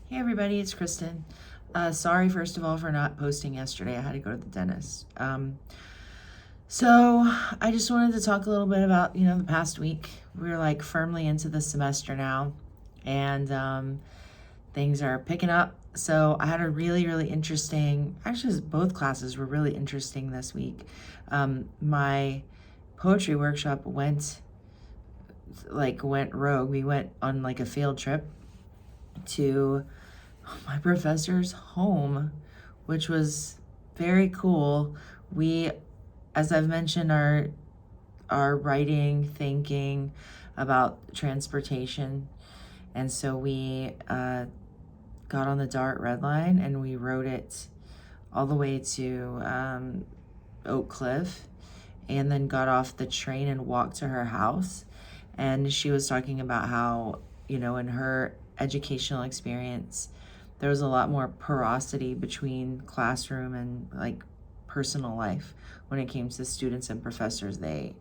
Hey everybody, it's Kristen. Sorry, first of all, for not posting yesterday. I had to go to the dentist. So I just wanted to talk a little bit about, the past week. We're like firmly into the semester now, and things are picking up. So I had a really, really interesting, actually, both classes were really interesting this week. My poetry workshop went rogue. We went on like a field trip to my professor's home, which was very cool. We, as I've mentioned, are writing, thinking about transportation, and so we got on the Dart Red Line and we rode it all the way to Oak Cliff, and then got off the train and walked to her house. And she was talking about how, in her educational experience, there was a lot more porosity between classroom and like personal life when it came to students and professors. It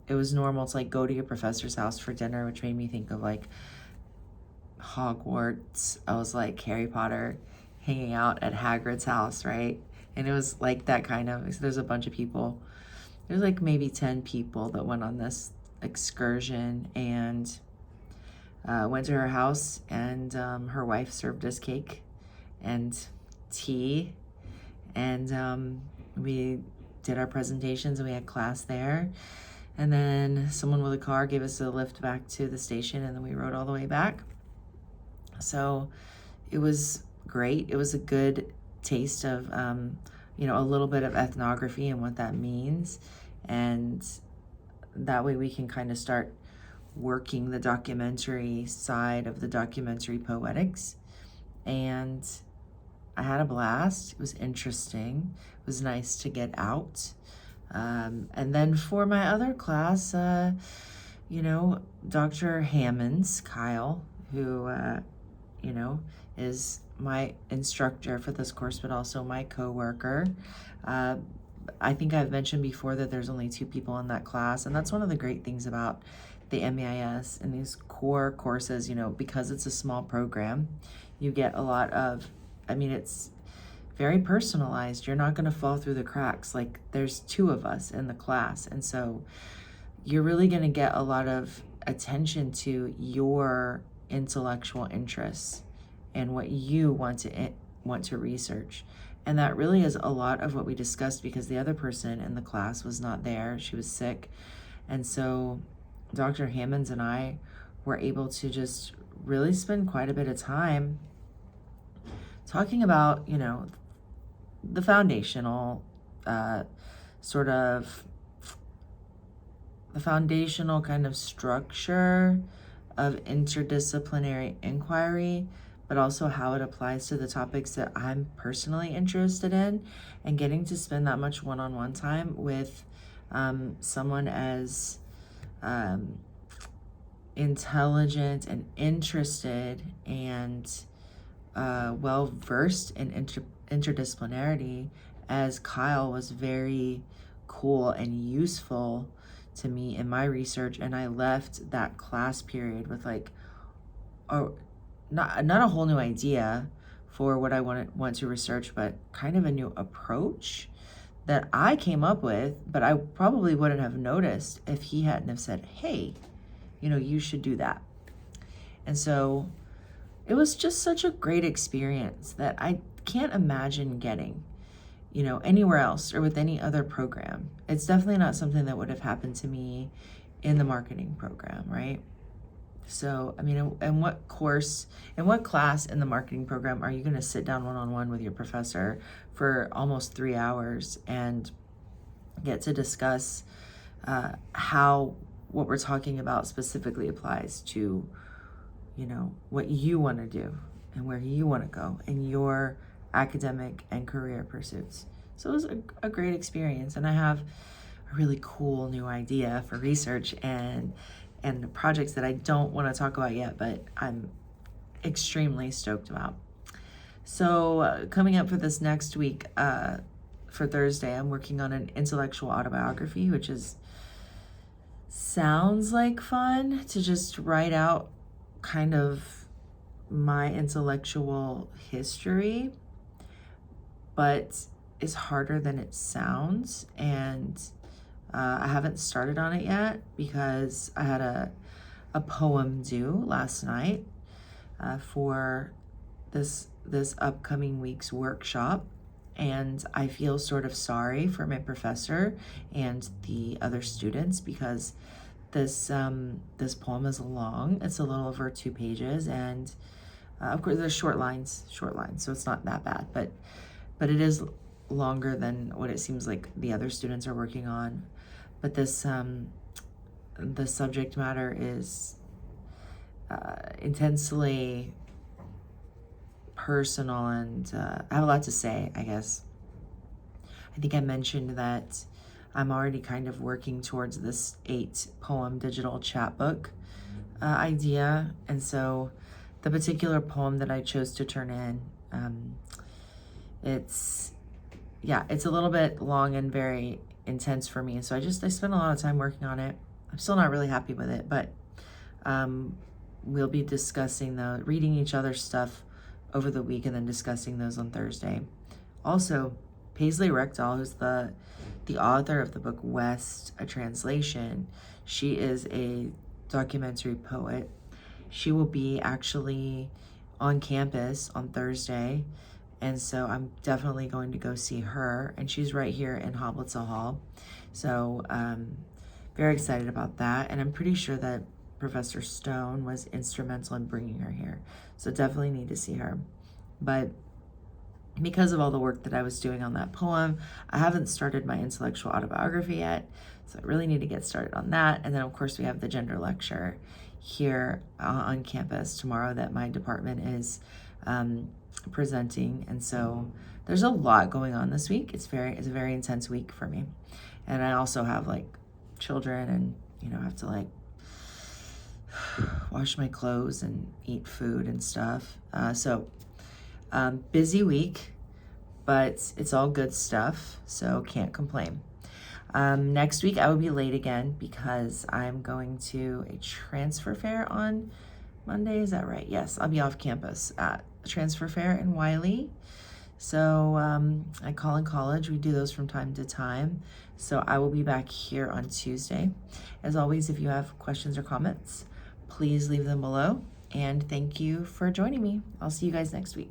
was normal to like go to your professor's house for dinner, which made me think of like Hogwarts. I was like Harry Potter hanging out at Hagrid's house, right? And it was like that kind of, there's a bunch of people. There's like maybe 10 people that went on this excursion, and went to her house, and her wife served us cake and tea, and we did our presentations and we had class there, and then someone with a car gave us a lift back to the station, and then we rode all the way back. So it was great. It was a good taste of a little bit of ethnography and what that means, and that way we can kind of start working the documentary side of the documentary poetics. And I had a blast. It was interesting. It was nice to get out. And then for my other class, Dr. Hammonds, Kyle, who, is my instructor for this course, but also my coworker. I think I've mentioned before that there's only 2 people in that class, and that's one of the great things about the MEIS and these core courses, because it's a small program, you get a lot of, it's very personalized. You're not going to fall through the cracks. Like, there's 2 of us in the class, and so you're really going to get a lot of attention to your intellectual interests and what you want to research. And that really is a lot of what we discussed, because the other person in the class was not there. She was sick. And so Dr. Hammonds and I were able to just really spend quite a bit of time talking about, the foundational the foundational kind of structure of interdisciplinary inquiry, but also how it applies to the topics that I'm personally interested in, and getting to spend that much one-on-one time with someone as intelligent and interested and well-versed in interdisciplinarity as Kyle was very cool and useful to me in my research. And I left that class period with like not a whole new idea for what I want to research, but kind of a new approach that I came up with, but I probably wouldn't have noticed if he hadn't have said, hey, you should do that. And so it was just such a great experience that I can't imagine getting, anywhere else or with any other program. It's definitely not something that would have happened to me in the marketing program, right? So, in what class in the marketing program are you going to sit down one-on-one with your professor for almost 3 hours and get to discuss how what we're talking about specifically applies to, what you want to do and where you want to go in your academic and career pursuits. So it was a great experience, and I have a really cool new idea for research and projects that I don't want to talk about yet, but I'm extremely stoked about. So coming up for this next week, for Thursday, I'm working on an intellectual autobiography, which sounds like fun to just write out kind of my intellectual history, but it's harder than it sounds. And I haven't started on it yet because I had a poem due last night for this upcoming week's workshop. And I feel sort of sorry for my professor and the other students because this poem is long. It's a little over 2 pages, and of course there's short lines, so it's not that bad, but it is longer than what it seems like the other students are working on. But this the subject matter is intensely personal, and I have a lot to say, I guess. I think I mentioned that I'm already kind of working towards this 8-poem digital chapbook idea. And so the particular poem that I chose to turn in, it's a little bit long and very intense for me. So I spent a lot of time working on it. I'm still not really happy with it, but we'll be discussing reading each other's stuff over the week and then discussing those on Thursday. Also, Paisley Rectal, who's the author of the book West, a Translation, she is a documentary poet. She will be actually on campus on Thursday, and so I'm definitely going to go see her, and she's right here in Hoblitza Hall. So very excited about that, and I'm pretty sure that Professor Stone was instrumental in bringing her here, so definitely need to see her. But because of all the work that I was doing on that poem, I haven't started my intellectual autobiography yet, so I really need to get started on that. And then of course we have the gender lecture here on campus tomorrow that my department is presenting, and so there's a lot going on this week. It's a very intense week for me, and I also have like children, and I have to like wash my clothes and eat food and stuff. So busy week, but it's all good stuff, so can't complain. Next week I will be late again because I'm going to a transfer fair on Monday. Is that right? Yes, I'll be off campus at a transfer fair in Wiley. So I call in college. We do those from time to time. So I will be back here on Tuesday. As always, if you have questions or comments, please leave them below. And thank you for joining me. I'll see you guys next week.